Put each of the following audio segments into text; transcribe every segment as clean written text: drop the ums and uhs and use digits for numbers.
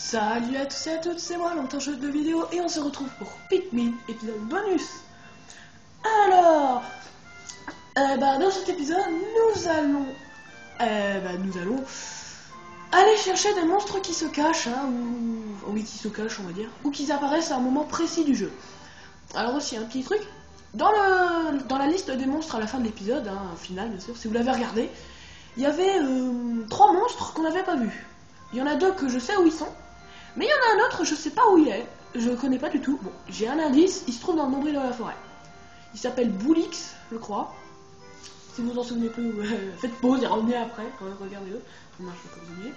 Salut à tous et à toutes, c'est moi, longtemps jeu de vidéo, et on se retrouve pour Pikmin, épisode bonus. Alors, dans cet épisode, nous allons aller chercher des monstres qui se cachent, qui se cachent, on va dire, ou qui apparaissent à un moment précis du jeu. Alors aussi, un petit truc, dans la liste des monstres à la fin de l'épisode, final bien sûr, si vous l'avez regardé, il y avait 3 monstres qu'on n'avait pas vus. Il y en a 2 que je sais où ils sont, mais il y en a un autre, je sais pas où il est, je connais pas du tout. Bon, j'ai un indice, il se trouve dans le nombril de la forêt. Il s'appelle Boulix, je crois. Si vous en souvenez plus, faites pause et revenez après, regardez-le. Non, je vais pas vous oublier.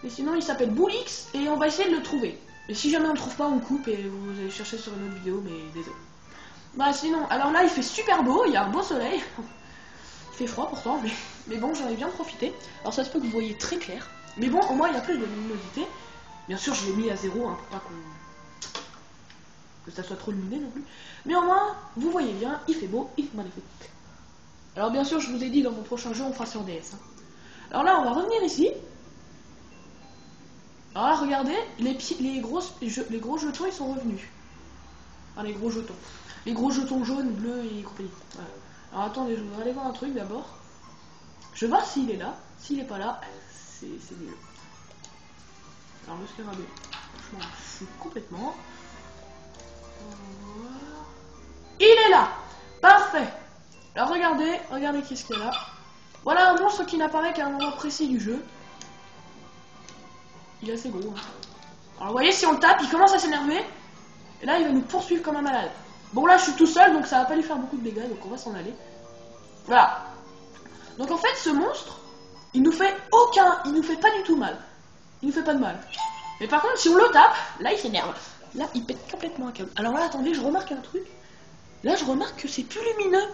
Mais sinon, il s'appelle Boulix et on va essayer de le trouver. Et si jamais on ne trouve pas, on coupe et vous allez chercher sur une autre vidéo, mais désolé. Bah sinon, alors là, il fait super beau, il y a un beau soleil. Il fait froid pourtant, mais bon, j'en ai bien profité. Alors ça se peut que vous voyez très clair. Mais bon, au moins, il y a plus de luminosité. Bien sûr, je l'ai mis à 0, pour pas que ça soit trop lumineux non plus. Mais au moins, vous voyez bien, il fait beau, il fait magnifique. Alors bien sûr, je vous ai dit, dans mon prochain jeu, on fera sur DS. Alors là, on va revenir ici. Alors là, regardez, les gros jetons, ils sont revenus. Ah, les gros jetons. Les gros jetons jaunes, bleus et compagnie. Voilà. Alors attendez, je voudrais aller voir un truc d'abord. Je vais voir s'il est là. S'il est pas là, c'est mieux. Alors le scarabée, je m'en fous complètement. Il est là. Parfait. Alors regardez qu'est-ce qu'il y a là. Voilà un monstre qui n'apparaît qu'à un moment précis du jeu. Il est assez gros. Alors vous voyez, si on le tape, il commence à s'énerver. Et là, il va nous poursuivre comme un malade. Bon là, je suis tout seul, donc ça va pas lui faire beaucoup de dégâts, donc on va s'en aller. Voilà. Donc en fait, ce monstre, il nous fait pas du tout mal. Il nous fait pas de mal. Mais par contre, si on le tape, là il s'énerve. Là, il pète complètement un câble. Alors là, attendez, je remarque un truc. Là, je remarque que c'est plus lumineux.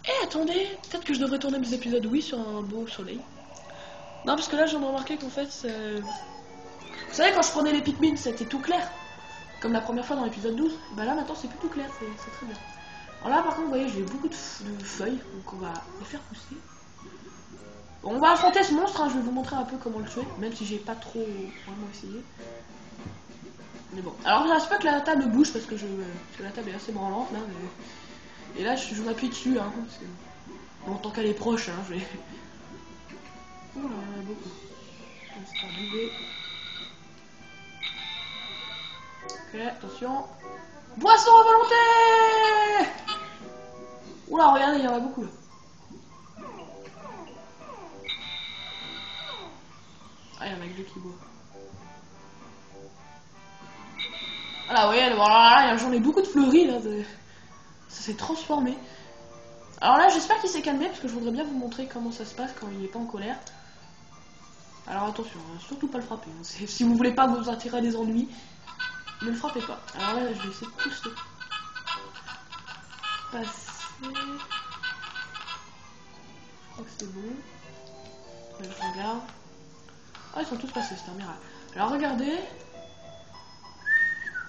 Et attendez, peut-être que je devrais tourner mes épisodes, oui, sur un beau soleil. Non, parce que là, je viens de remarquer qu'en fait, vous savez, quand je prenais les Pikmin, c'était tout clair. Comme la première fois dans l'épisode 12. Bah là, maintenant, c'est plus tout clair, c'est très bien. Alors là, par contre, vous voyez, j'ai beaucoup de feuilles, donc on va les faire pousser. Bon, on va affronter ce monstre, je vais vous montrer un peu comment le tuer, même si j'ai pas trop vraiment essayé. Mais bon, alors ça se peut que la table bouge parce que la table est assez branlante là. Et là, je m'appuie dessus, parce que bon, tant qu'elle est proche, je vais. Ouh là, il y en a beaucoup. On va se faire bouger. Ok, attention. Boisson à volonté. Oula, regardez, il y en a beaucoup là. Ah, il y en a que deux qui boivent. Voilà, vous voyez, voilà, j'en ai beaucoup de fleuris là. Ça s'est transformé. Alors là, j'espère qu'il s'est calmé parce que je voudrais bien vous montrer comment ça se passe quand il n'est pas en colère. Alors attention, surtout pas le frapper. Si vous voulez pas vous attirer des ennuis, ne le frappez pas. Alors là, je vais essayer de pousser. Passer. Je crois que c'est bon. Je regarde. Ah, ils sont tous passés, c'est un miracle. Alors regardez.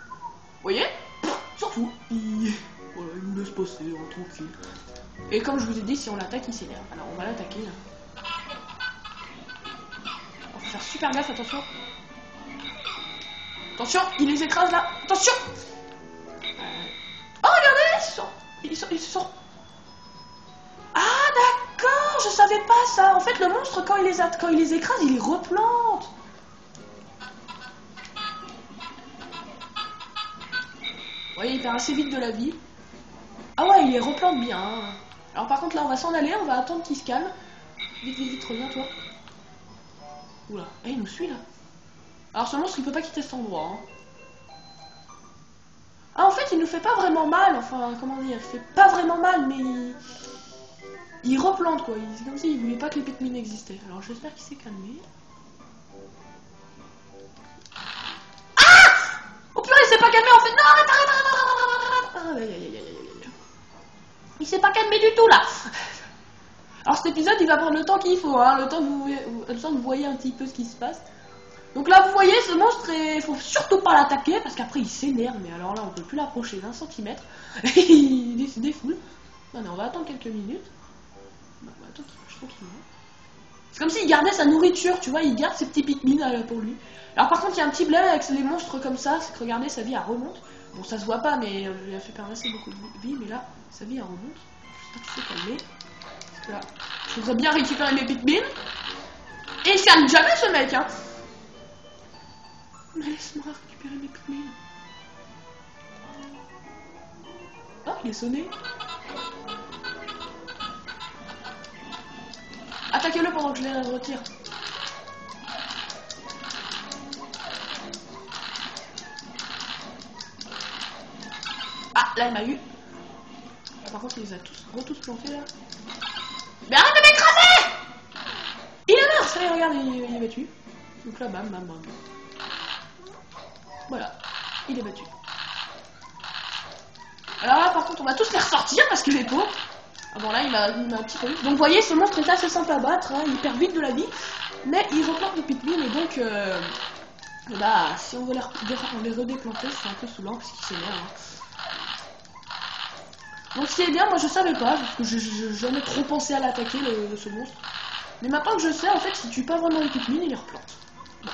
Vous voyez? Surtout, voilà, il nous laisse passer, tranquille. Et comme je vous ai dit, si on l'attaque, il s'énerve. Alors on va l'attaquer là. On va faire super gaffe, attention. Attention, il les écrase là. Attention. Oh regardez, ils sont. Ah d'accord, je savais pas ça. En fait, le monstre quand il les écrase, il les replante. Vous voyez, il perd assez vite de la vie. Ah ouais, il les replante bien. Alors par contre là, on va s'en aller, on va attendre qu'il se calme. Vite, vite, vite, reviens toi. Oula, il nous suit là. Alors ce monstre, il peut pas quitter cet endroit. Ah en fait, il nous fait pas vraiment mal, enfin, comment dire, il fait pas vraiment mal, mais il replante quoi. C'est comme s'il voulait pas que les Pikmin existaient. Alors j'espère qu'il s'est calmé. Oh purée, il s'est pas calmé en fait. Non, arrête. Il s'est pas calmé du tout là. Alors cet épisode, il va prendre le temps qu'il faut, le temps que vous voyez un petit peu ce qui se passe. Donc là, vous voyez, ce monstre, il faut surtout pas l'attaquer parce qu'après il s'énerve. Mais alors là, on peut plus l'approcher d'un centimètre. Il se défoule. Non, on va attendre quelques minutes. On va attendre qu'il marche tranquillement. C'est comme s'il gardait sa nourriture, tu vois, il garde ses petits Pikmin pour lui. Alors par contre, il y a un petit problème avec les monstres comme ça, c'est que regardez, sa vie elle remonte. Bon, ça se voit pas, mais il a fait perdre assez beaucoup de vie, mais là, sa vie elle remonte. J'espère qu'il s'est calmé. Parce que là, je voudrais bien récupérer mes Pikmin. Et il se calme jamais ce mec, hein. Mais laisse-moi récupérer mes Pikmin. Oh, il est sonné. Attaquez-le pendant que je les retire. Ah, là il m'a eu. Par contre, il les a tous plantés là. Mais arrête de m'écraser! Il est mort! Ça y est, regarde, il est battu. Donc là, bam, bam, bam. Voilà, il est battu. Alors là, par contre, on va tous les ressortir parce qu'il est pauvre. Ah bon, là, il m'a un petit peu eu. Donc, vous voyez, ce monstre est assez simple à battre. Hein. Il perd vite de la vie. Mais il replante les Pikmin. Et donc, bah, si on veut les redéplanter, c'est un peu saoulant parce qu'il s'énerve. Hein. Donc, ce qui est bien, moi, je savais pas. Parce que je jamais trop pensé à l'attaquer, ce monstre. Mais maintenant que je sais, en fait, s'il tue pas vraiment les Pikmin, il les replante. Bon,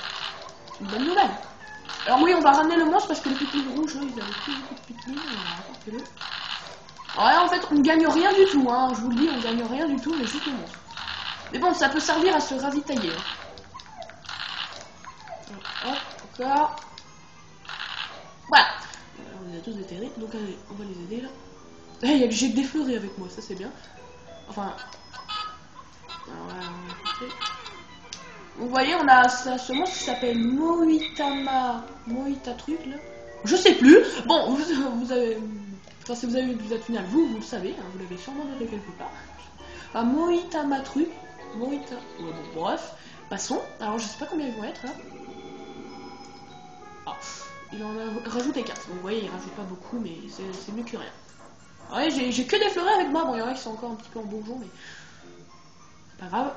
c'est une bonne nouvelle. Alors oui, on va ramener le monstre parce que les Pikmin rouges, là, ils avaient plus beaucoup de Pikmin. Rapportez-le. Ouais, en fait, on gagne rien du tout, hein. Je vous le dis, on gagne rien du tout, mais juste le monstre. Mais bon, ça peut servir à se ravitailler. Hein. Hop, encore. Voilà. On les a tous déterrés, donc allez, on va les aider là. Hey, j'ai défleuré avec moi, ça c'est bien. Enfin. Alors, voilà, on va vous voyez, on a ce monstre qui s'appelle Moita truc là. Je sais plus. Bon, vous avez. Enfin, si vous avez vu l'épisode final, vous le savez, hein, vous l'avez sûrement noté quelque part. Enfin, Moitama truc. Moita. Ouais, bon, bref. Passons. Alors, je sais pas combien ils vont être là. Ah, il en a rajouté 4. Donc, vous voyez, il rajoute pas beaucoup, mais c'est mieux que rien. Ouais, j'ai que des fleurets avec moi. Bon, il y en a qui sont encore un petit peu en bourgeon, mais. Pas grave.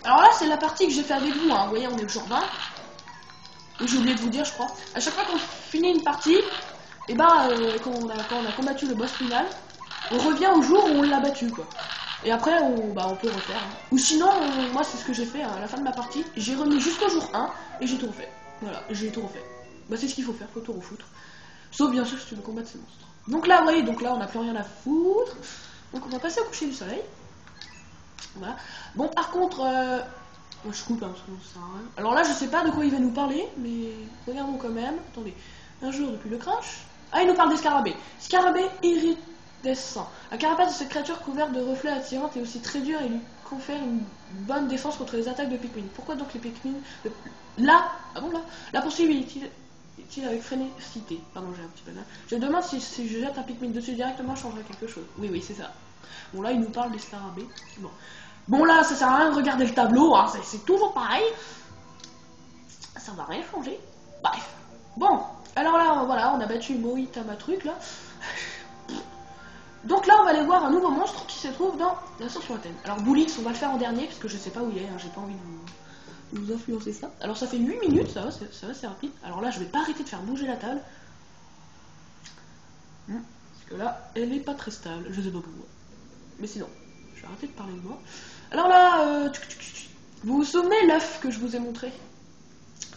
Alors là, c'est la partie que j'ai fait avec vous. Hein. Vous voyez, on est le jour 20. Et j'ai oublié de vous dire, je crois. À chaque fois qu'on finit une partie, et bah, quand on a combattu le boss final, on revient au jour où on l'a battu, quoi. Et après, on peut refaire. Hein. Ou sinon, moi, c'est ce que j'ai fait hein, à la fin de ma partie. J'ai remis jusqu'au jour 1 et j'ai tout refait. Voilà, j'ai tout refait. Bah, c'est ce qu'il faut faire, faut tout refoutre. Sauf bien sûr si tu veux combattre ces monstres. Donc là, vous voyez, donc là, on n'a plus rien à foutre. Donc on va passer au coucher du soleil. Voilà. Bon, par contre, je coupe hein, parce que ça sert à rien. Alors là, je sais pas de quoi il va nous parler, mais regardons quand même. Attendez, un jour depuis le crash. Ah, il nous parle des scarabées. Scarabée iridescent. La carapace de cette créature couverte de reflets attirants est aussi très dure et lui confère une bonne défense contre les attaques de Pikmin. Pourquoi donc les Pikmin là, ah bon là, la poursuivre est-il avec frénécité? Pardon, j'ai un petit peu mal. Je demande si je jette un Pikmin dessus directement, je changerai quelque chose. Oui, c'est ça. Bon là, il nous parle des scarabées. Bon là, ça sert à rien de regarder le tableau, hein. C'est toujours pareil. Ça va rien changer. Bref. Bon, alors là, voilà, on a battu Moitama truc là. Donc là, on va aller voir un nouveau monstre qui se trouve dans l'ascension Athènes. Alors Boulix, on va le faire en dernier parce que je sais pas où il est, hein. J'ai pas envie de vous influencer ça. Alors ça fait 8 minutes, ça va, c'est rapide. Alors là, je vais pas arrêter de faire bouger la table. Parce que là, elle est pas très stable. Je sais pas pourquoi. Mais sinon, je vais arrêter de parler de moi. Alors là, vous vous souvenez l'œuf que je vous ai montré?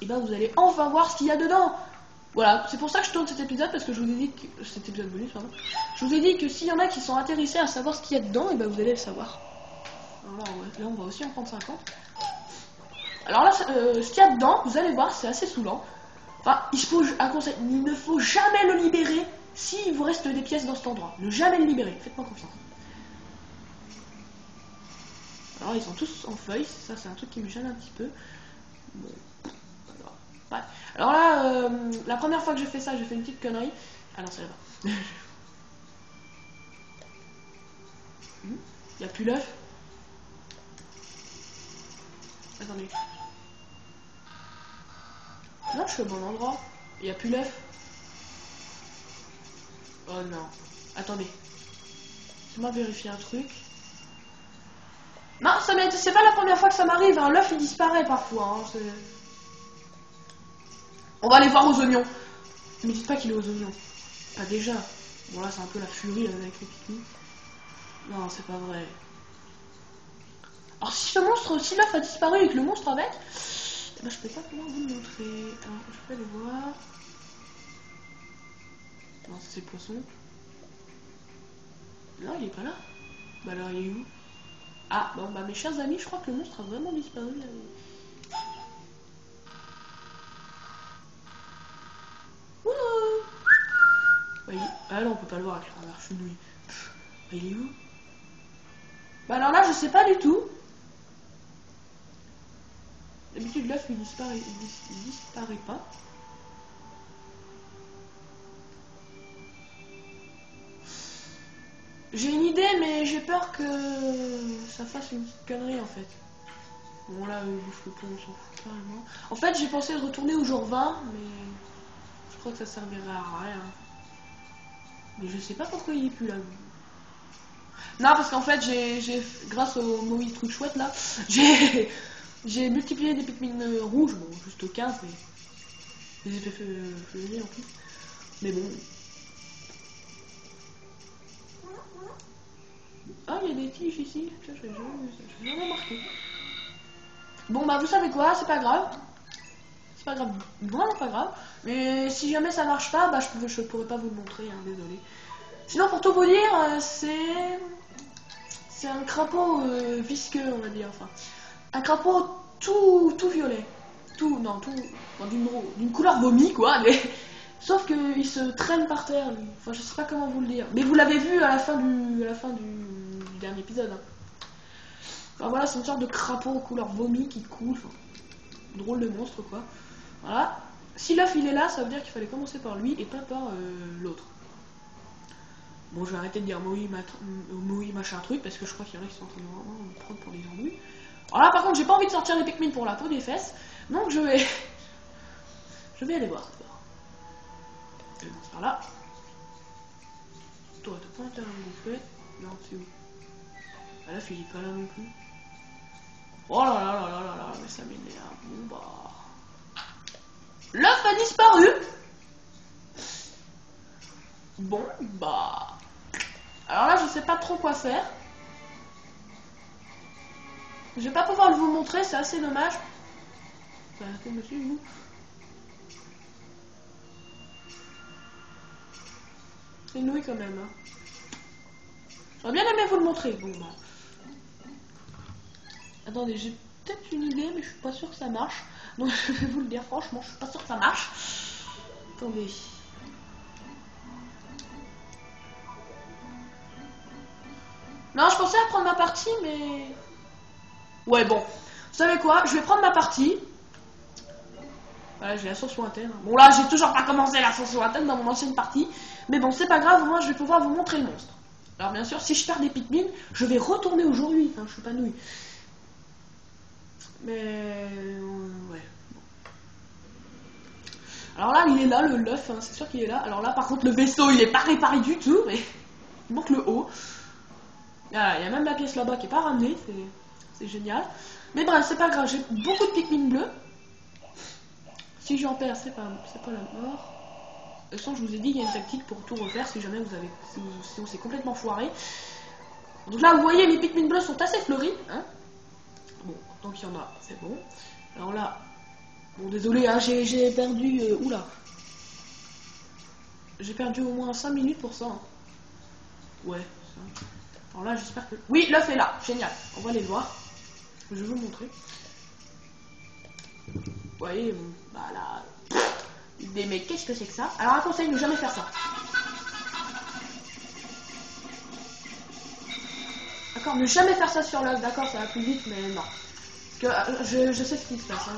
Et ben vous allez enfin voir ce qu'il y a dedans. Voilà, c'est pour ça que je tourne cet épisode, parce que je vous ai dit que... Cet épisode bonus, pardon. Je vous ai dit que s'il y en a qui sont intéressés à savoir ce qu'il y a dedans, et ben vous allez le savoir. Alors là, on va aussi en prendre 50. Alors là, ce qu'il y a dedans, vous allez voir, c'est assez saoulant. Enfin, un conseil, il ne faut jamais le libérer s'il vous reste des pièces dans cet endroit. Ne jamais le libérer, faites-moi confiance. Alors ils sont tous en feuilles, ça c'est un truc qui me gêne un petit peu. Bon, alors, ouais. Alors là, la première fois que j'ai fait ça, j'ai fait une petite connerie. Ah non, ça va. Il n'y a plus l'œuf. Attendez. Non, je suis au bon endroit. Il n'y a plus l'œuf. Oh non. Attendez. Laisse-moi vérifier un truc. Non, c'est pas la première fois que ça m'arrive, hein. L'œuf il disparaît parfois. Hein. On va aller voir aux oignons. Mais dites pas qu'il est aux oignons. Pas déjà. Bon là c'est un peu la furie avec les Pikmin. Non, c'est pas vrai. Alors si ce monstre, si l'œuf a disparu et que le monstre avec, eh ben, je peux pas vraiment vous le montrer. Alors je vais aller voir. Non, c'est le poisson. Non, il est pas là. Bah alors il est où? Ah bon bah mes chers amis, je crois que le monstre a vraiment disparu. Bah, ah non, on peut pas le voir avec la chenouille. Bah, il est où? Bah alors là, je sais pas du tout. D'habitude, l'œuf il disparaît pas. J'ai une idée, mais j'ai peur que ça fasse une petite connerie en fait. Bon là, bouffe le pont, on s'en fout carrément. En fait, j'ai pensé de retourner au jour 20, mais je crois que ça servirait à rien. Mais je sais pas pourquoi il est plus là. Non, parce qu'en fait, grâce au Moïse truc chouette là, j'ai multiplié des Pikmin rouges, bon, juste 15, mais des effets fleuris en plus. Mais bon. Ah, il y a des tiges ici, ça, j'ai jamais remarqué. Bon, bah, vous savez quoi, c'est pas grave. C'est pas grave, vraiment pas grave. Mais si jamais ça marche pas, bah, je pourrais pas vous le montrer, hein, désolé. Sinon, pour tout vous dire, c'est un crapaud visqueux, on va dire. Enfin, un crapaud tout violet. D'une couleur vomi, quoi. Mais sauf qu'il se traîne par terre, lui. Enfin, je sais pas comment vous le dire. Mais vous l'avez vu à la fin du dernier épisode. Hein. Enfin, voilà, c'est une sorte de crapaud couleur vomi qui coule. Enfin, drôle de monstre, quoi. Voilà. Si l'œuf il est là, ça veut dire qu'il fallait commencer par lui et pas par l'autre. Bon, je vais arrêter de dire Moï machin truc parce que je crois qu'il y en a qui sont en train de me prendre pour des andouilles. Alors là, par contre, j'ai pas envie de sortir les Pikmin pour la peau des fesses, donc je vais aller voir. Je commence par là. Toi, t'as pas intérêt à me bouffer. Non, c'est où? Ah là, il est pas là non plus. Oh là là là là là là, mais ça m'énerve. Bon bah. L'œuf a disparu. Bon bah. Alors là, je sais pas trop quoi faire. Je vais pas pouvoir vous montrer, c'est assez dommage. Ça a fait monsieur, vous. C'est une nouille quand même. Hein. J'aurais bien aimé vous le montrer. Bon bah. Attendez, j'ai peut-être une idée, mais je suis pas sûre que ça marche. Donc je vais vous le dire franchement, je suis pas sûre que ça marche. Attendez. Non, je pensais à prendre ma partie, mais... Ouais, bon. Vous savez quoi? Je vais prendre ma partie. Voilà, j'ai l'ascension lointaine. Bon, là, j'ai toujours pas commencé l'ascension lointaine dans mon ancienne partie. Mais bon, c'est pas grave, moi, je vais pouvoir vous montrer le monstre. Alors, bien sûr, si je perds des Pikmin, je vais retourner aujourd'hui. Enfin, je suis pas nouille. Mais... ouais. Bon. Alors là, il est là, l'œuf, hein, c'est sûr qu'il est là. Alors là, par contre, le vaisseau, il est pas réparé du tout, mais... il manque le haut. Ah, il y a même la pièce là-bas qui est pas ramenée, c'est génial. Mais bref, c'est pas grave, j'ai beaucoup de Pikmin bleus. Si j'en perds, c'est pas la mort. De toute façon, je vous ai dit, il y a une tactique pour tout refaire si jamais si on s'est complètement foiré. Donc là, vous voyez, les Pikmin bleus sont assez fleuris. Hein, bon, tant qu'il y en a, c'est bon. Alors là, bon, désolé, hein, j'ai perdu... oula. J'ai perdu au moins 5 minutes pour ça. Hein. Ouais, ça... Alors là, j'espère que... Oui, l'œuf est là. Génial. On va aller le voir. Je vais vous le montrer. Vous voyez, bon, bah là... Mais qu'est-ce que c'est que ça? Alors, un conseil, ne jamais faire ça. D'accord, ne jamais faire ça sur l'œuf. D'accord, ça va plus vite, mais non. Parce que je sais ce qui se passe. Hein.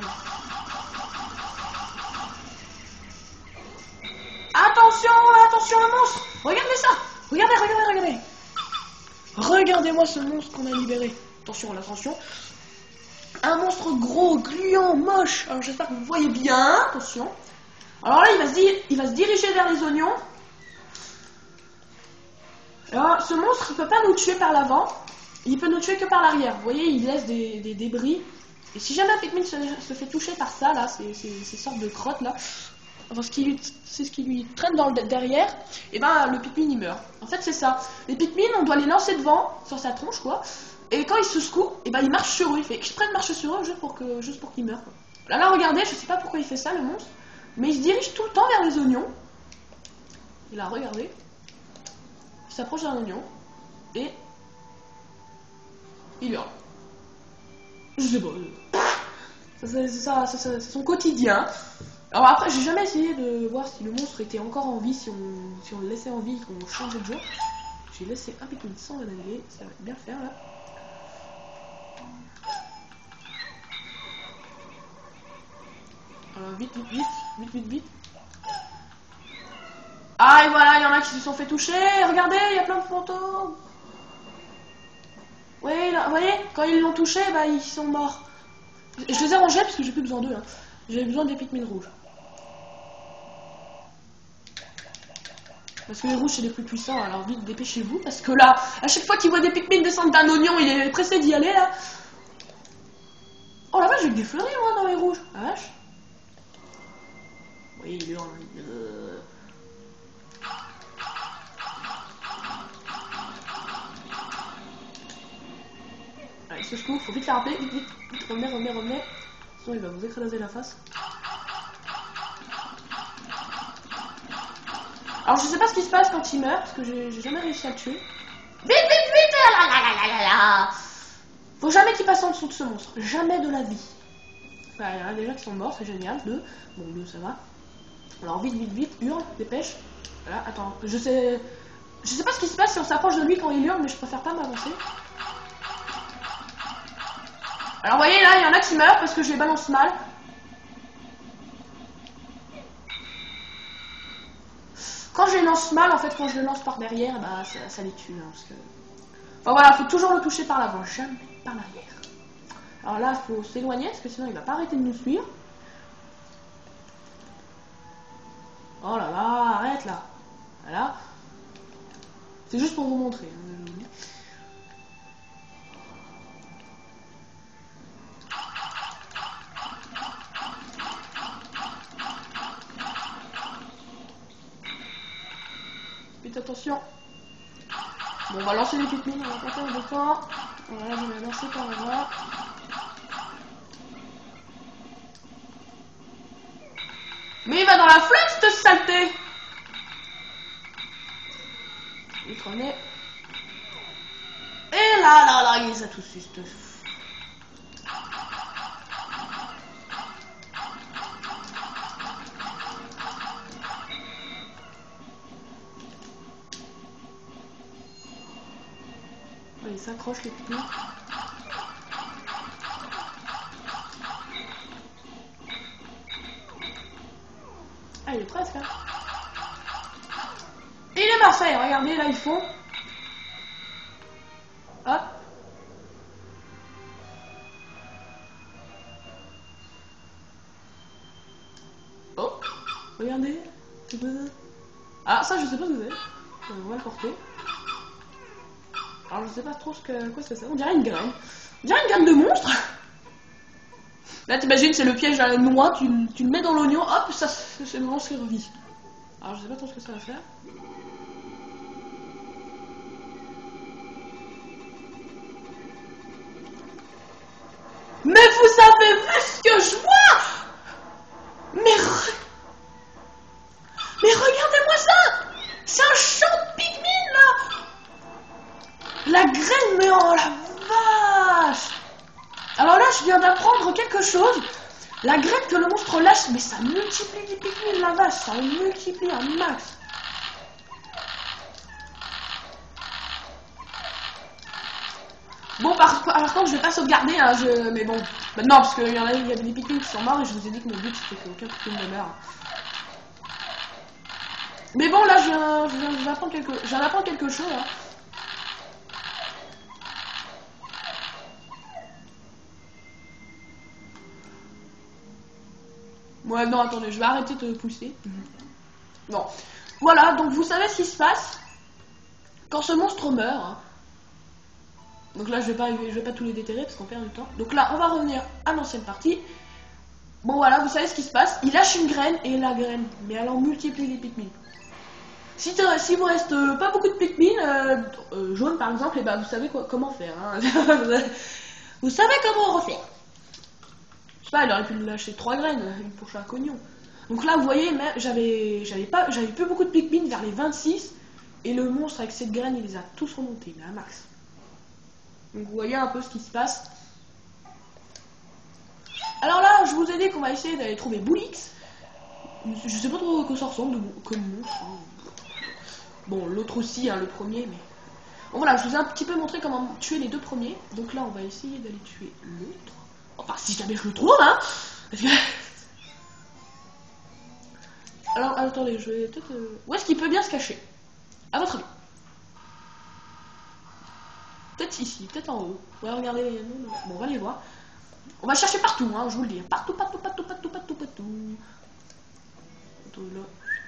Attention, attention, le monstre! Regardez ça! Regardez! Regardez-moi ce monstre qu'on a libéré. Attention, attention. Un monstre gros, gluant, moche. Alors j'espère que vous voyez bien. Attention. Alors là, il va se diriger vers les oignons. Alors, ce monstre ne peut pas nous tuer par l'avant. Il peut nous tuer que par l'arrière. Vous voyez, il laisse des débris. Et si jamais un Pikmin se fait toucher par ça, là, ces sortes de crottes là, enfin, c'est ce qui lui traîne dans le derrière, et ben le Pikmin il meurt. En fait c'est ça. Les Pikmin on doit les lancer devant, sur sa tronche quoi, Et quand il se secoue, et ben il marche sur eux, il fait exprès de marcher sur eux juste pour qu'ils meurent. Quoi. Là, regardez, je sais pas pourquoi il fait ça, le monstre, mais il se dirige tout le temps vers les oignons. Il a regardé, il s'approche d'un oignon, et il hurle. Je sais pas, c'est son quotidien. Alors après, j'ai jamais essayé de voir si le monstre était encore en vie, si on le laissait en vie, qu'on changeait de jour. J'ai laissé un Pikmin sans bananier, ça va bien le faire là. Vite. Ah et voilà, il y en a qui se sont fait toucher, regardez, il y a plein de fantômes. Oui, là, vous voyez, quand ils l'ont touché, bah ils sont morts. Je les ai rangés parce que j'ai plus besoin d'eux. Hein. J'ai besoin des Pikmin rouges. Parce que les rouges c'est les plus puissants, alors vite dépêchez-vous. Parce que là, à chaque fois qu'il voit des Pikmin descendre d'un oignon, il est pressé d'y aller là. Oh la vache, j'ai que des fleuris moi dans les rouges. La vache. Oui, il hurle. Allez, ce secours, faut vite la rappeler, vite, revenez. Sinon il va vous écraser la face. Alors je sais pas ce qui se passe quand il meurt, parce que j'ai jamais réussi à le tuer. Vite Faut jamais qu'il passe en dessous de ce monstre, jamais de la vie. Bah, il y en a déjà qui sont morts, c'est génial, 2. Bon, 2 ça va. Alors vite, hurle, dépêche. Voilà, attends, je sais pas ce qui se passe si on s'approche de lui quand il hurle, mais je préfère pas m'avancer. Alors vous voyez là, il y en a qui meurent parce que je les balance mal. Quand je les lance mal, en fait, quand je les lance par derrière, bah ça les tue. Hein, parce que... Enfin voilà, faut toujours le toucher par l'avant, jamais par l'arrière. Alors là, faut s'éloigner parce que sinon il va pas arrêter de nous suivre. Oh là là, arrête là. Voilà. C'est juste pour vous montrer. Hein, Faites attention. Bon, on va lancer les Pikmin, on va pas perdre de temps. Voilà, je vais la lancer par là. Mais il va dans la flotte, cette saleté! Il prenait. Et là, il les a tous juste. Il s'accroche les Pikmin. Ah, il est presque, hein. Et il est Marseille, regardez, là, ils font. Hop. Oh, regardez. Ah, ça, je sais pas ce que c'est. On va le porter. Alors, je sais pas trop quoi ça sert. On dirait une graine. On dirait une graine de monstre. Là, t'imagines, c'est le piège à la noix, tu le mets dans l'oignon, hop, ça, c'est le monstre qui revit. Alors, je sais pas trop ce que ça va faire. Mais vous avez vu ce que je vois? Mais regardez-moi ça! C'est un champ de Pikmin, là! La graine, mais oh la vache! Alors là, je viens d'apprendre quelque chose. La graine que le monstre lâche, mais ça multiplie les Pikmin, la vache, ça en multiplie un max. Bon, par contre, je vais pas sauvegarder, hein, mais bon, maintenant, parce qu'il y a des Pikmin qui sont morts et je vous ai dit que mon but c'était qu'aucun Pikmin ne meurt. Mais bon, là, je viens d'apprendre quelque chose. Hein. Ouais, non, attendez, je vais arrêter de pousser. Bon, voilà, donc vous savez ce qui se passe quand ce monstre meurt. Hein. Donc là, je vais pas tous les déterrer parce qu'on perd du temps. Donc là, on va revenir à l'ancienne partie. Bon, voilà, vous savez ce qui se passe. Il lâche une graine et la graine, mais elle en multiplie les Pikmin. Si vous reste pas beaucoup de Pikmin jaunes par exemple, et bah vous savez comment faire. Hein. Vous savez comment refaire. Je sais pas, il aurait pu me lâcher 3 graines pour chaque oignon. Donc là, vous voyez, j'avais plus beaucoup de Pikmin vers les 26. Et le monstre avec cette graine, il les a tous remontés, mais à max. Donc vous voyez un peu ce qui se passe. Alors là, je vous ai dit qu'on va essayer d'aller trouver Boulix. Je sais pas trop à quoi ça ressemble comme monstre. Hein. Bon, l'autre aussi, hein, le premier, mais... Bon voilà, je vous ai un petit peu montré comment tuer les 2 premiers. Donc là, on va essayer d'aller tuer l'autre. Enfin, si jamais je le trouve, hein. Alors, attendez, je vais peut-être... Où est-ce qu'il peut bien se cacher? À votre avis? Peut-être ici, peut-être en haut. Ouais, regardez les noms. Bon, on va les voir. On va chercher partout, hein, je vous le dis. Partout, partout, partout, partout, partout, partout. Attends, là.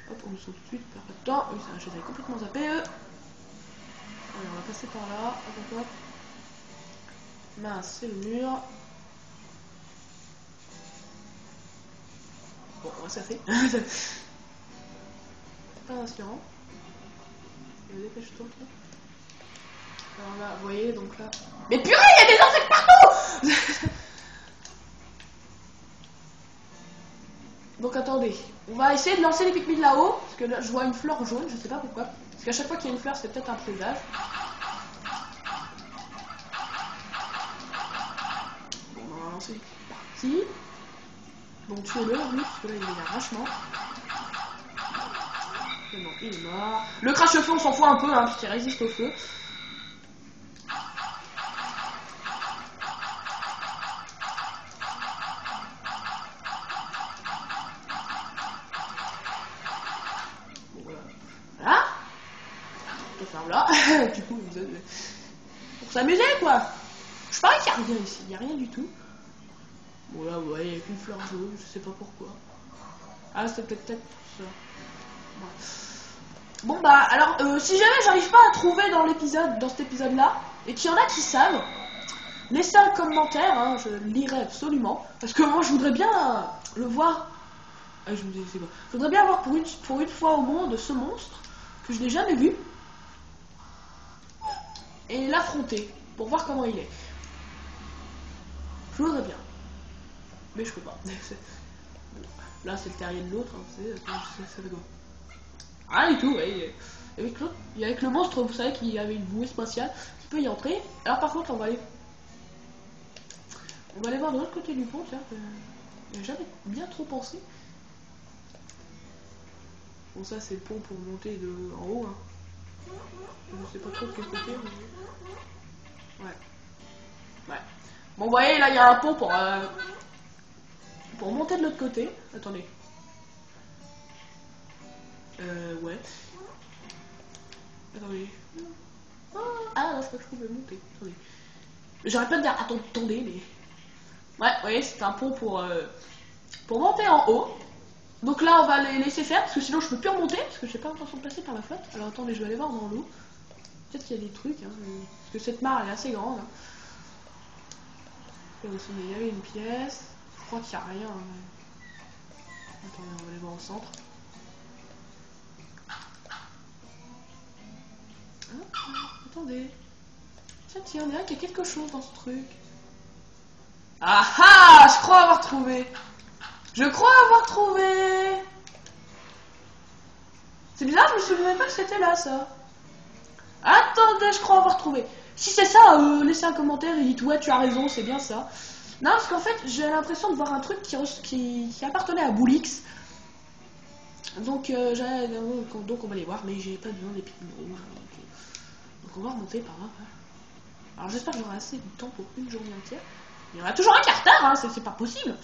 Hop, on le saute tout de suite, perd pas de temps. Oui, ça, je les avais complètement zappé, eux. Allez, on va passer par là. Hop, hop, hop. Mince, c'est le mur. Bon, ça fait. Pas rassurant. Dépêche-toi, là. Alors là, vous voyez, donc là... Mais purée, il y a des insectes partout. Donc attendez, on va essayer de lancer les Pikmin là-haut, parce que là, je vois une fleur jaune, je sais pas pourquoi. Parce qu'à chaque fois qu'il y a une fleur, c'est peut-être un présage. Bon, on va lancer parti. Bon, tuez-le, lui, parce que là, il est vachement. C'est bon, il est mort. Le crache-feu, on s'en fout un peu, hein, parce qu'il résiste au feu. Voilà. Je ferme là. Du coup, vous êtes... Pour s'amuser, quoi. Je parie qu'il n'y a rien ici, il n'y a rien du tout. Bon, là, vous voyez, il n'y a qu'une fleur jaune, je sais pas pourquoi. Ah, c'est peut-être ça. Ouais. Bon, bah, alors, si jamais j'arrive pas à trouver dans cet épisode-là, et qu'il y en a qui savent, laissez un commentaire, hein, je lirai absolument. Parce que moi, je voudrais bien le voir. Ah, je voudrais bien voir pour une fois au monde ce monstre que je n'ai jamais vu et l'affronter pour voir comment il est. Je voudrais bien, mais je peux pas. Là, c'est le terrier de l'autre. Hein, ça fait quoi? Ah, du tout, ouais. Avec le monstre, vous savez qu'il y avait une bouée spatiale qui peut y entrer. Alors, par contre, on va aller voir de l'autre côté du pont, tiens. J'ai jamais bien trop pensé. Bon, ça, c'est le pont pour monter en haut. Hein. Je sais pas trop de quel côté. Mais... Ouais. Bon, vous voyez, là, il y a un pont pour monter de l'autre côté. Attendez. Ouais. Attendez. Ah, là, je crois que je pouvais monter. Attendez. J'arrête pas de dire attendez, mais... Ouais, vous voyez, c'est un pont pour monter en haut. Donc là, on va les laisser faire, parce que sinon je peux plus remonter, parce que j'ai pas l'intention de passer par la flotte. Alors attendez, je vais aller voir dans l'eau. Peut-être qu'il y a des trucs, hein, parce que cette mare, elle est assez grande. Hein. Il y avait une pièce. Je crois qu'il n'y a rien. Hein. Attendez, on va aller voir au centre. Ah, attendez. Tiens, on dirait qu'il y a quelque chose dans ce truc. Ah ah, je crois avoir trouvé. Je crois avoir trouvé. C'est bizarre, je me souvenais pas que c'était là, ça. Attendez, je crois avoir trouvé. Si c'est ça, laissez un commentaire et dites ouais, tu as raison, c'est bien ça. Non, parce qu'en fait, j'ai l'impression de voir un truc qui appartenait à Boulix. Donc, donc on va les voir, mais j'ai pas besoin des Pikmin rouges. Donc on va remonter par là. Alors j'espère que j'aurai assez de temps pour une journée entière. Il y en a toujours un quart d'heure, hein, c'est pas possible.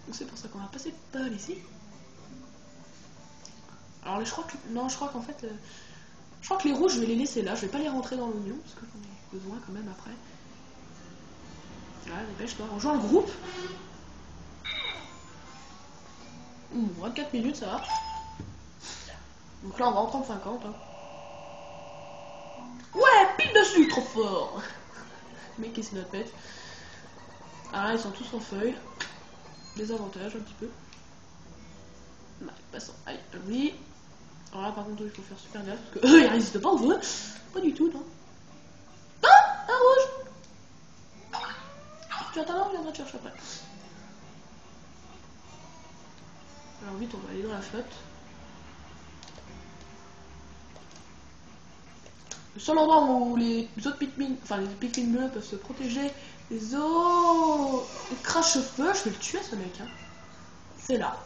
Donc c'est pour ça qu'on va passer par ici. Alors je crois qu'en fait, je crois que les rouges je vais les laisser là, je vais pas les rentrer dans l'oignon parce que j'en ai besoin quand même après. Ouais, dépêche-toi, rejoins le groupe. 24 minutes ça va. Donc là on va en prendre 50. Hein. Ouais, pile dessus, trop fort. Le mec qui se la pète. Ah là ils sont tous en feuilles. Des avantages un petit peu. Bah, passons. Allez, oui. Alors là, par contre, il faut faire super gaffe parce que eux, ils résistent pas au feu. Pas du tout, non. Ah, un rouge. Tu attends, je viendrai te chercher après. Alors vite, on va aller dans la flotte. Le seul endroit où les autres Pikmin, enfin les Pikmin bleus peuvent se protéger des autres crache-feu, je vais le tuer ce mec. Hein. C'est là.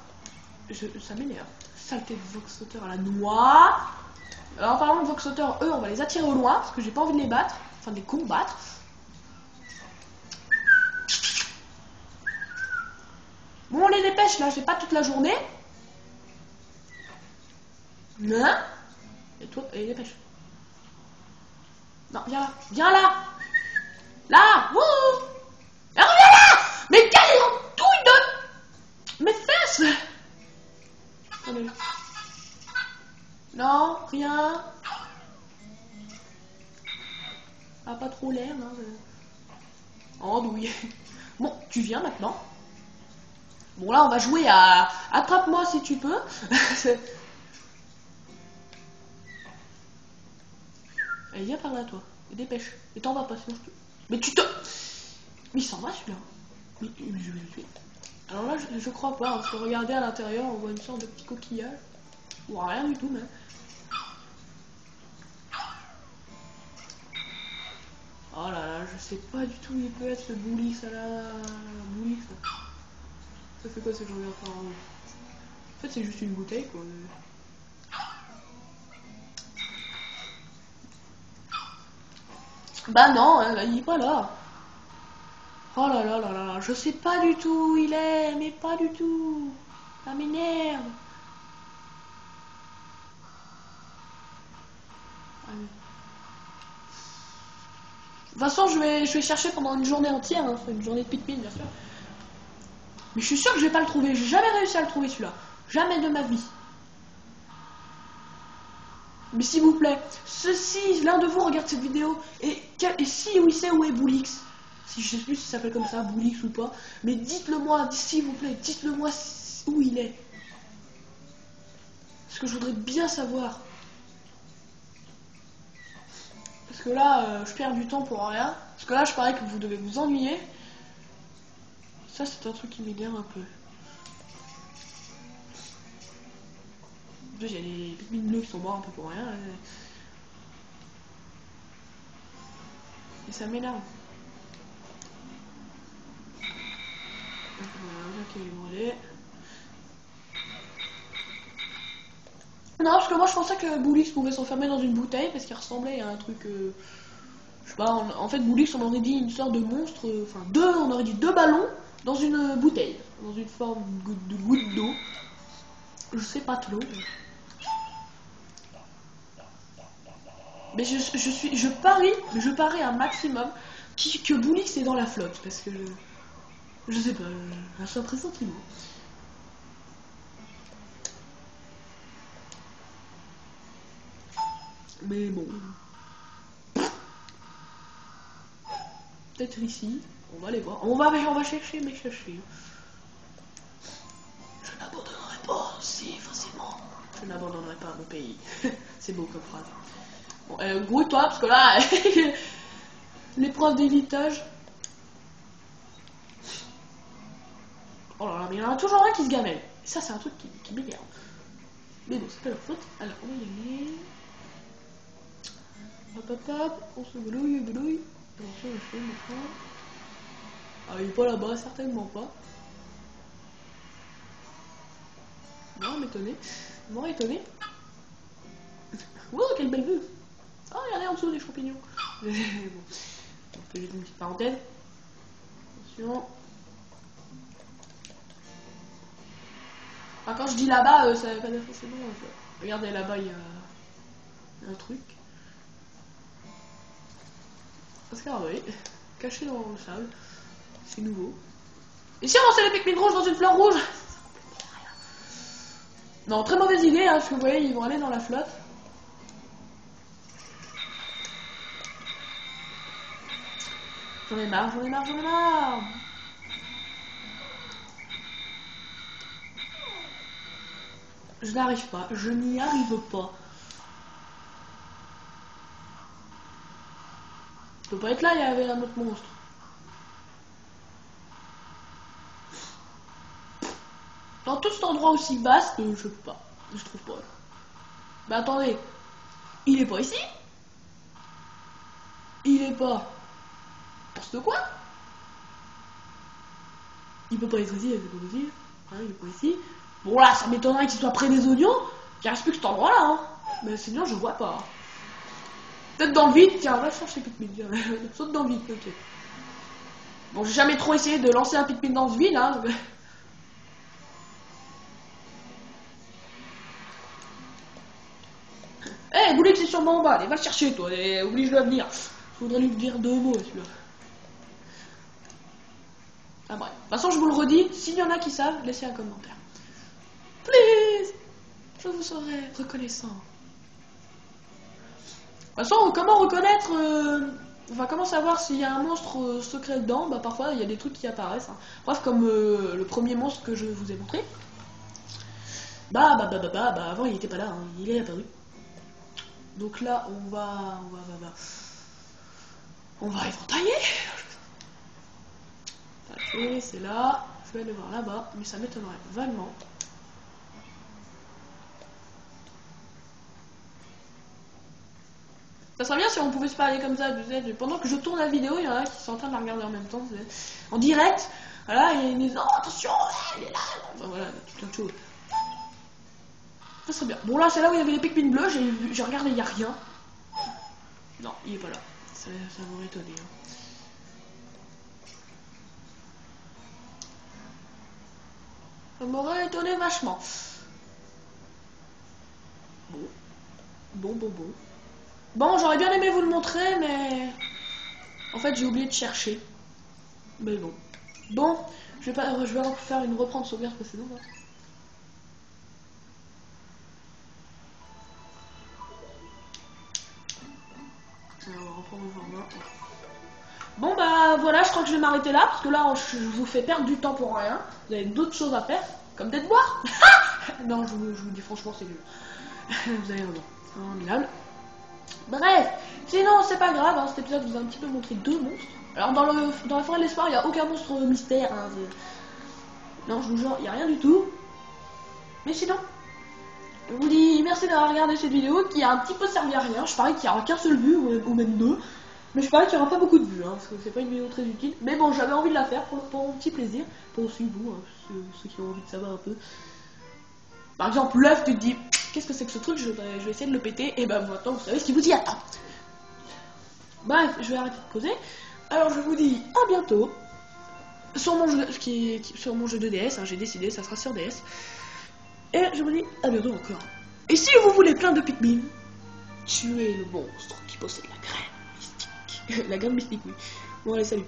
Ça m'énerve. Saleté de Voxotter à la noix. Alors en parlant de Voxotter, eux, on va les attirer au loin parce que j'ai pas envie de les battre, enfin de les combattre. Bon, on les dépêche là, j'ai pas toute la journée. Non. Et toi, et dépêche. Non, viens là. Viens là. Là. Wouh. Ah, reviens là. Mais quelle douille de mes fesses. Attendez. Non, rien. Ah, pas trop l'air, non. Oh, douille. Bon, tu viens maintenant. Bon, là, on va jouer à attrape-moi si tu peux. Allez, viens par là, toi. Et dépêche. Et t'en vas pas, sinon je te... Mais tu te... Mais il s'en va, celui-là. Mais je vais le tuer. Alors là, je crois pas, parce que regardez à l'intérieur, on voit une sorte de petit coquillage. Ou rien du tout, même. Oh là là, je sais pas du tout où il peut être, ce bouli, ça là. Bouli, ça. Ça fait quoi, ce genre de... En fait, c'est juste une bouteille, quoi. Bah non, hein, il est pas là. Oh là là là là, je sais pas du tout où il est, mais pas du tout. Ça m'énerve. De toute façon, je vais chercher pendant une journée entière, hein, une journée de Pikmin, bien sûr. Mais je suis sûr que je vais pas le trouver. J'ai jamais réussi à le trouver, celui-là. Jamais de ma vie. Mais s'il vous plaît, si l'un de vous regarde cette vidéo, et si oui sait où est Boulix, si je sais plus si ça s'appelle comme ça, Boulix ou pas, mais dites-le moi, s'il vous plaît, dites-le moi où il est. Parce que je voudrais bien savoir. Parce que là, je perds du temps pour rien. Parce que là, je parie que vous devez vous ennuyer. Ça, c'est un truc qui m'énerve un peu. Il y a les Pikmin bleus qui sont morts un peu pour rien. Et ça m'énerve. Ok, brûlé. Non, parce que moi je pensais que Boulix pouvait s'enfermer dans une bouteille parce qu'il ressemblait à un truc. Je sais pas, en fait, Boulix on aurait dit une sorte de monstre. Enfin, on aurait dit deux ballons dans une bouteille. Dans une forme de goutte d'eau. Je sais pas trop. Mais je parie un maximum que Boulix est dans la flotte parce que je sais pas, j'ai un pressentiment. Mais bon. Peut-être ici. On va aller voir. On va chercher, mais chercher. Je n'abandonnerai pas si facilement. Je n'abandonnerai pas mon pays. C'est beau comme phrase. Bon, grouille-toi, parce que là, l'épreuve d'évitage. Oh là là, mais il y en a toujours un qui se gamelle. Et ça, c'est un truc qui m'énerve. Mais bon, c'est pas leur faute. Alors, on va y aller. Hop hop hop, on se boulouille. Attention, je fais maintenant. Ah, il est pas là-bas, certainement pas. Non, m'étonner. Non, étonné. Wow, quelle belle vue. Oh, regardez en dessous des champignons. Bon. On fait juste une petite parenthèse. Attention. Enfin, quand je dis là-bas, ça veut pas dire forcément. Regardez là-bas, il y a un truc. Escarabée, caché dans le sable. C'est nouveau. Et si on lançait les Pikmin rouges dans une fleur rouge? Non, très mauvaise idée, hein, parce que vous voyez, ils vont aller dans la flotte. J'en ai marre. Je n'arrive pas, je n'y arrive pas. Je peux pas être là, il y avait un autre monstre. Dans tout cet endroit aussi vaste, je peux pas. Je trouve pas. Mais attendez, il est pas ici? Il est pas. N'importe quoi? Il peut pas être ici, c'est pas possible. Hein, il est pas ici. Bon là, ça m'étonnerait qu'il soit près des oignons. Il reste plus que cet endroit là. Hein. Mais sinon, je vois pas. Peut-être dans le vide. Tiens, va chercher Pikmin. Saute dans le vide, ok. Bon, j'ai jamais trop essayé de lancer un Pikmin dans ce vide. Hein. Eh, hey, Boulet, c'est sûrement en bas. Allez, va le chercher, toi. Et oblige-le à venir. Je voudrais lui dire 2 mots, celui-là. Ah bref. De toute façon, je vous le redis. S'il y en a qui savent, laissez un commentaire. Please. Je vous serai reconnaissant. De toute façon, comment reconnaître... Enfin, comment savoir s'il y a un monstre secret dedans? Bah, parfois, il y a des trucs qui apparaissent. Hein. Bref, comme le premier monstre que je vous ai montré. Bah, avant, il était pas là. Hein. Il est apparu. Donc là, on va éventailler. Et c'est là. Je vais aller voir là-bas, mais ça m'étonnerait vaguement. Ça serait bien si on pouvait se parler comme ça, pendant que je tourne la vidéo, il y en a qui sont en train de la regarder en même temps, en direct. Voilà, il y a une maison, oh, attention, elle est là. Enfin voilà, tout plein de choses. Ça serait bien. Bon là, c'est là où il y avait les Pikmin bleus, j'ai regardé, il n'y a rien. Non, il est pas là. Ça m'aurait étonné. Hein. Ça m'aurait étonné vachement. Bon. Bon, j'aurais bien aimé vous le montrer, mais... En fait, j'ai oublié de chercher. Mais bon. Bon, je vais faire une reprendre sauvegarde précédente. Hein. On va reprendre le format. Bon bah voilà, je crois que je vais m'arrêter là, parce que là, je vous fais perdre du temps pour rien. Vous avez d'autres choses à faire, comme peut-être boire. Non, je vous dis franchement, c'est nul. Vous avez raison, c'est vraiment minable. Bref, sinon c'est pas grave, hein, cet épisode vous a un petit peu montré 2 monstres. Alors dans la forêt de l'espoir, il n'y a aucun monstre mystère. Hein, non, je vous jure, il n'y a rien du tout. Mais sinon, je vous dis merci d'avoir regardé cette vidéo qui a un petit peu servi à rien. Je parie qu'il n'y aura qu'un seul vue, ou même 2. Mais je parie qu'il n'y aura pas beaucoup de vues, hein, parce que c'est pas une vidéo très utile. Mais bon, j'avais envie de la faire pour mon petit plaisir, pour aussi vous, hein, ceux qui ont envie de savoir un peu. Par exemple, l'œuf, tu te dis, qu'est-ce que c'est que ce truc, je vais essayer de le péter, et ben maintenant vous savez ce qui vous y attend. Bref, je vais arrêter de causer. Alors je vous dis à bientôt sur mon jeu, sur mon jeu de DS, hein, j'ai décidé, ça sera sur DS. Et je vous dis à bientôt encore. Et si vous voulez plein de Pikmin, tuez le monstre qui possède la graine mystique. La graine mystique, oui. Bon allez, salut.